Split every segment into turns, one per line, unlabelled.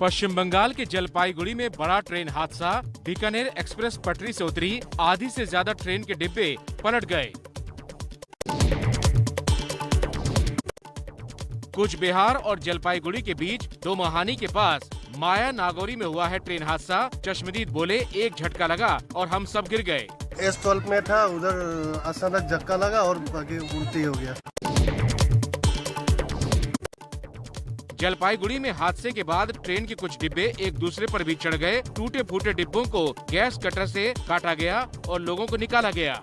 पश्चिम बंगाल के जलपाईगुड़ी में बड़ा ट्रेन हादसा। बीकानेर एक्सप्रेस पटरी से उतरी, आधी से ज्यादा ट्रेन के डिब्बे पलट गए। कूच बिहार और जलपाईगुड़ी के बीच दोमहानी के पास माया नागौरी में हुआ है ट्रेन हादसा। चश्मदीद बोले, एक झटका लगा और हम सब गिर गए।
S12 में था, उधर अचानक झटका लगा और बाकी उल्टी हो गया।
जलपाईगुड़ी में हादसे के बाद ट्रेन के कुछ डिब्बे एक दूसरे पर भी चढ़ गए। टूटे फूटे डिब्बों को गैस कटर से काटा गया और लोगों को निकाला गया।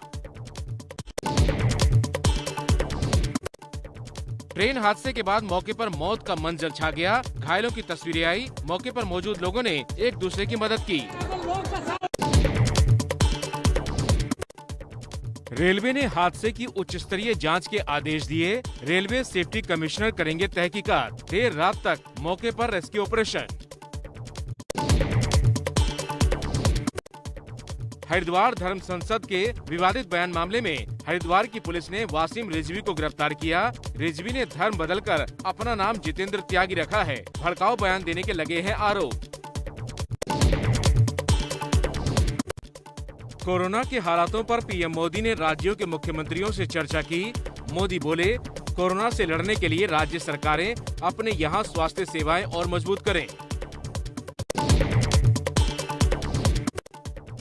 ट्रेन हादसे के बाद मौके पर मौत का मंजर छा गया। घायलों की तस्वीरें आई। मौके पर मौजूद लोगों ने एक दूसरे की मदद की। रेलवे ने हादसे की उच्च स्तरीय जांच के आदेश दिए। रेलवे सेफ्टी कमिश्नर करेंगे तहकीकात। देर रात तक मौके पर रेस्क्यू ऑपरेशन। हरिद्वार धर्म संसद के विवादित बयान मामले में हरिद्वार की पुलिस ने वासिम रिजवी को गिरफ्तार किया। रिजवी ने धर्म बदलकर अपना नाम जितेंद्र त्यागी रखा है। भड़काऊ बयान देने के लगे हैं आरोप। कोरोना के हालातों पर पीएम मोदी ने राज्यों के मुख्यमंत्रियों से चर्चा की। मोदी बोले, कोरोना से लड़ने के लिए राज्य सरकारें अपने यहाँ स्वास्थ्य सेवाएं और मजबूत करें।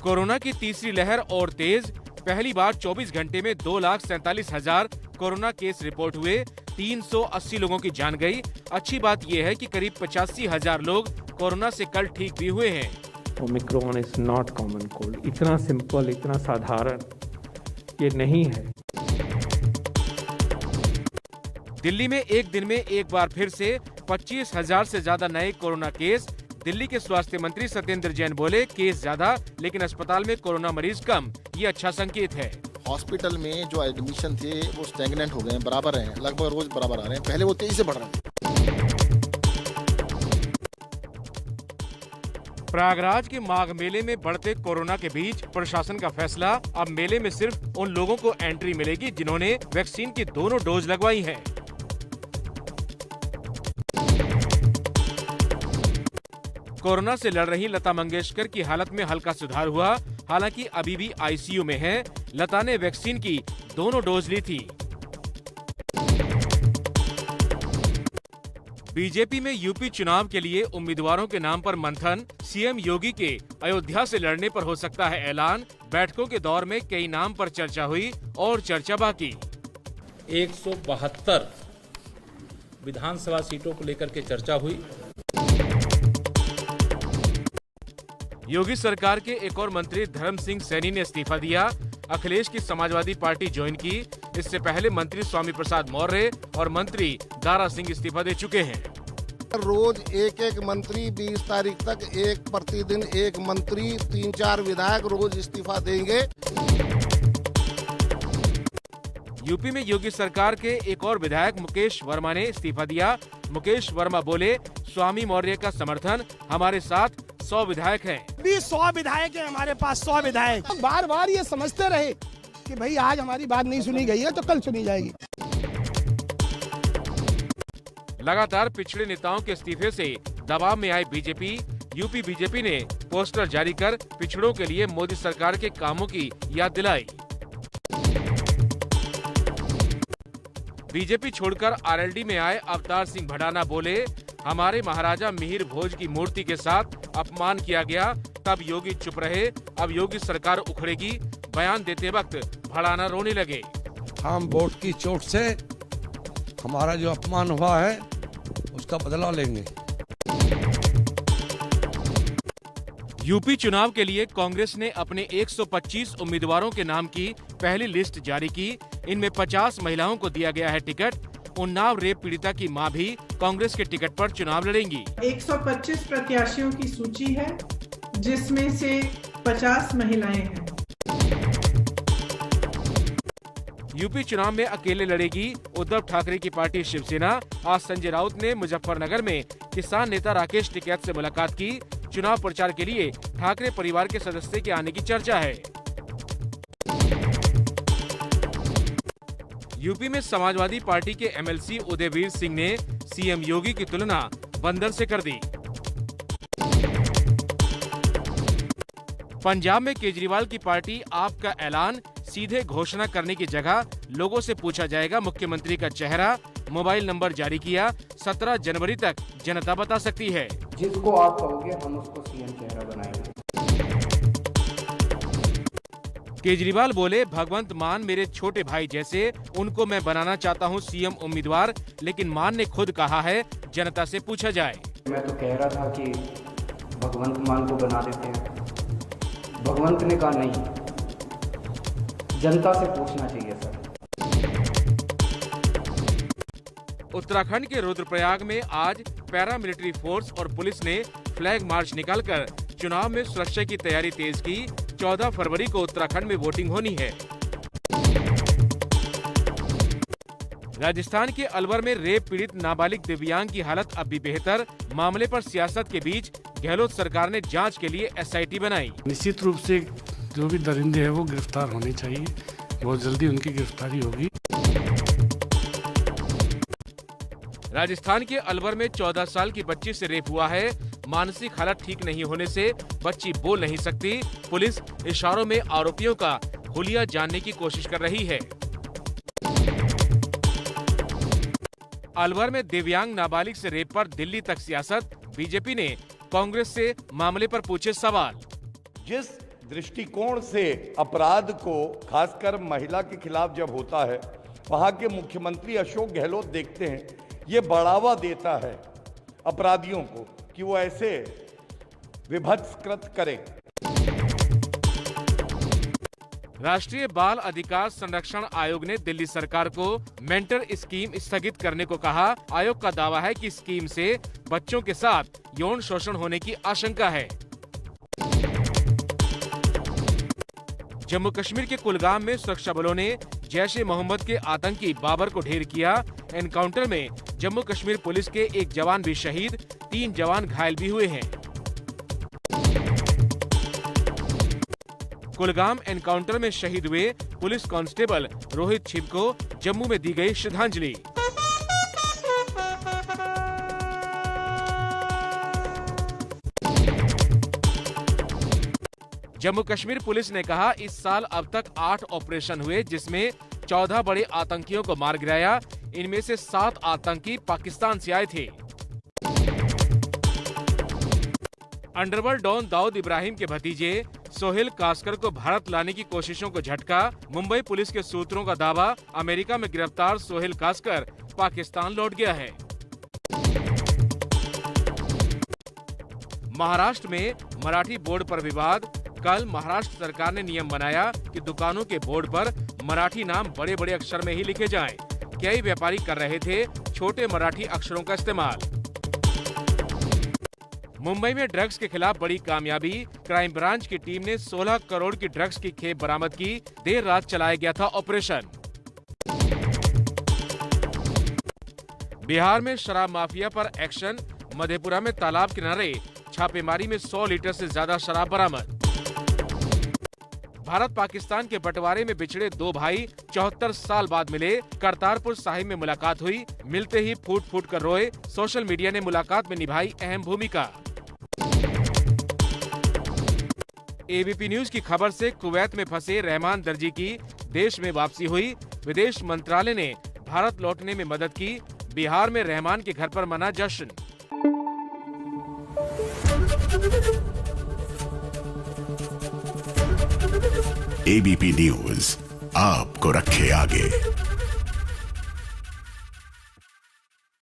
कोरोना की तीसरी लहर और तेज। पहली बार 24 घंटे में 2,47,000 कोरोना केस रिपोर्ट हुए। 380 लोगों की जान गई। अच्छी बात यह है कि करीब 85,000 लोग कोरोना से कल ठीक भी हुए हैं।
Omicron is not common cold. इतना सिंपल, इतना साधारण ये नहीं है।
दिल्ली में एक दिन में एक बार फिर से 25,000 से ज्यादा नए कोरोना केस। दिल्ली के स्वास्थ्य मंत्री सत्येंद्र जैन बोले, केस ज्यादा लेकिन अस्पताल में कोरोना मरीज कम, ये अच्छा संकेत है।
हॉस्पिटल में जो एडमिशन थे वो स्टैग्नेंट हो गए, बराबर हैं, लगभग रोज बराबर आ रहे हैं। पहले वो तेजी से बढ़ रहे थे।
प्रयागराज के माघ मेले में बढ़ते कोरोना के बीच प्रशासन का फैसला। अब मेले में सिर्फ उन लोगों को एंट्री मिलेगी जिन्होंने वैक्सीन की दोनों डोज लगवाई है। कोरोना से लड़ रही लता मंगेशकर की हालत में हल्का सुधार हुआ। हालांकि अभी भी आईसीयू में है। लता ने वैक्सीन की दोनों डोज ली थी। बीजेपी में यूपी चुनाव के लिए उम्मीदवारों के नाम पर मंथन। सीएम योगी के अयोध्या से लड़ने पर हो सकता है ऐलान। बैठकों के दौर में कई नाम पर चर्चा हुई और चर्चा बाकी।
172 विधानसभा सीटों को लेकर के चर्चा हुई।
योगी सरकार के एक और मंत्री धर्म सिंह सैनी ने इस्तीफा दिया। अखिलेश की समाजवादी पार्टी ज्वाइन की। इससे पहले मंत्री स्वामी प्रसाद मौर्य और मंत्री दारा सिंह इस्तीफा दे चुके हैं।
रोज एक एक मंत्री 20 तारीख तक एक प्रतिदिन एक मंत्री 3-4 विधायक रोज इस्तीफा देंगे।
यूपी में योगी सरकार के एक और विधायक मुकेश वर्मा ने इस्तीफा दिया। मुकेश वर्मा बोले, स्वामी मौर्य का समर्थन, हमारे साथ 100 विधायक हैं।
100 विधायक हैं हमारे पास, 100 विधायक। बार बार ये समझते रहे कि भाई आज हमारी बात नहीं सुनी गई है तो कल सुनी जाएगी।
लगातार पिछड़े नेताओं के इस्तीफे से दबाव में आई बीजेपी। यूपी बीजेपी ने पोस्टर जारी कर पिछड़ों के लिए मोदी सरकार के कामों की याद दिलाई। बीजेपी छोड़कर आरएलडी में आए अवतार सिंह भडाना बोले, हमारे महाराजा मिहिर भोज की मूर्ति के साथ अपमान किया गया, तब योगी चुप रहे, अब योगी सरकार उखड़ेगी। बयान देते वक्त भडाना रोने लगे।
हम वोट की चोट से हमारा जो अपमान हुआ है उसका बदला लेंगे।
यूपी चुनाव के लिए कांग्रेस ने अपने 125 उम्मीदवारों के नाम की पहली लिस्ट जारी की। इनमें 50 महिलाओं को दिया गया है टिकट। उन्नाव रेप पीड़िता की मां भी कांग्रेस के टिकट पर चुनाव लड़ेंगी।
125 प्रत्याशियों की सूची है, जिसमें से 50 महिलाएं हैं।
यूपी चुनाव में अकेले लड़ेगी उद्धव ठाकरे की पार्टी शिवसेना। आज संजय राउत ने मुजफ्फरनगर में किसान नेता राकेश टिकैत से मुलाकात की। चुनाव प्रचार के लिए ठाकरे परिवार के सदस्य के आने की चर्चा है। यूपी में समाजवादी पार्टी के एमएलसी उदयवीर सिंह ने सीएम योगी की तुलना बंदर से कर दी। पंजाब में केजरीवाल की पार्टी आप का ऐलान, सीधे घोषणा करने की जगह लोगों से पूछा जाएगा मुख्यमंत्री का चेहरा, मोबाइल नंबर जारी किया, 17 जनवरी तक जनता बता सकती है।
जिसको आप कहोगे हम उसको सीएम चेहरा बनाएंगे।
केजरीवाल बोले, भगवंत मान मेरे छोटे भाई जैसे, उनको मैं बनाना चाहता हूं सीएम उम्मीदवार, लेकिन मान ने खुद कहा है जनता से पूछा जाए।
मैं तो कह रहा था कि भगवंत मान को बना देते हैं, भगवंत ने कहा नहीं, जनता से पूछना चाहिए सर।
उत्तराखंड के रुद्रप्रयाग में आज पैरामिलिट्री फोर्स और पुलिस ने फ्लैग मार्च निकालकर चुनाव में सुरक्षा की तैयारी तेज की। 14 फरवरी को उत्तराखंड में वोटिंग होनी है। राजस्थान के अलवर में रेप पीड़ित नाबालिग दिव्यांग की हालत अब भी बेहतर। मामले पर सियासत के बीच गहलोत सरकार ने जांच के लिए एसआईटी बनाई।
निश्चित रूप से जो भी दरिंदे हैं वो गिरफ्तार होने चाहिए, बहुत जल्दी उनकी गिरफ्तारी होगी।
राजस्थान के अलवर में 14 साल की बच्ची से रेप हुआ है। मानसिक हालत ठीक नहीं होने से बच्ची बोल नहीं सकती। पुलिस इशारों में आरोपियों का हुलिया जानने की कोशिश कर रही है। अलवर में दिव्यांग नाबालिग से रेप पर दिल्ली तक सियासत। बीजेपी ने कांग्रेस से मामले पर पूछे सवाल।
जिस दृष्टिकोण से अपराध को खासकर महिला के खिलाफ जब होता है, वहां के मुख्यमंत्री अशोक गहलोत देखते हैं, ये बढ़ावा देता है अपराधियों को कि वो ऐसे विभत्सकृत करें।
राष्ट्रीय बाल अधिकार संरक्षण आयोग ने दिल्ली सरकार को मेंटर स्कीम स्थगित करने को कहा। आयोग का दावा है कि स्कीम से बच्चों के साथ यौन शोषण होने की आशंका है। जम्मू कश्मीर के कुलगाम में सुरक्षा बलों ने जैश-ए-मोहम्मद के आतंकी बाबर को ढेर किया। एनकाउंटर में जम्मू कश्मीर पुलिस के एक जवान भी शहीद, 3 जवान घायल भी हुए हैं। कुलगाम एनकाउंटर में शहीद हुए पुलिस कांस्टेबल रोहित छिब को जम्मू में दी गई श्रद्धांजलि। जम्मू कश्मीर पुलिस ने कहा, इस साल अब तक 8 ऑपरेशन हुए, जिसमें 14 बड़े आतंकियों को मार गिराया। इनमें से 7 आतंकी पाकिस्तान से आए थे। अंडरवर्ल्ड डॉन दाऊद इब्राहिम के भतीजे सोहेल कास्कर को भारत लाने की कोशिशों को झटका। मुंबई पुलिस के सूत्रों का दावा, अमेरिका में गिरफ्तार सोहेल कास्कर पाकिस्तान लौट गया है। महाराष्ट्र में मराठी बोर्ड पर विवाद। कल महाराष्ट्र सरकार ने नियम बनाया कि दुकानों के बोर्ड पर मराठी नाम बड़े बड़े अक्षर में ही लिखे जाएं। कई व्यापारी कर रहे थे छोटे मराठी अक्षरों का इस्तेमाल। मुंबई में ड्रग्स के खिलाफ बड़ी कामयाबी। क्राइम ब्रांच की टीम ने 16 करोड़ की ड्रग्स की खेप बरामद की। देर रात चलाया गया था ऑपरेशन। बिहार में शराब माफिया पर एक्शन। मधेपुरा में तालाब किनारे छापेमारी में 100 लीटर से ज्यादा शराब बरामद। भारत पाकिस्तान के बंटवारे में बिछड़े 2 भाई 74 साल बाद मिले। करतारपुर साहिब में मुलाकात हुई। मिलते ही फूट फूट कर रोए। सोशल मीडिया ने मुलाकात में निभाई अहम भूमिका। एबीपी न्यूज की खबर से कुवैत में फंसे रहमान दर्जी की देश में वापसी हुई। विदेश मंत्रालय ने भारत लौटने में मदद की। बिहार में रहमान के घर पर मना जश्न।
एबीपी न्यूज आपको रखे आगे।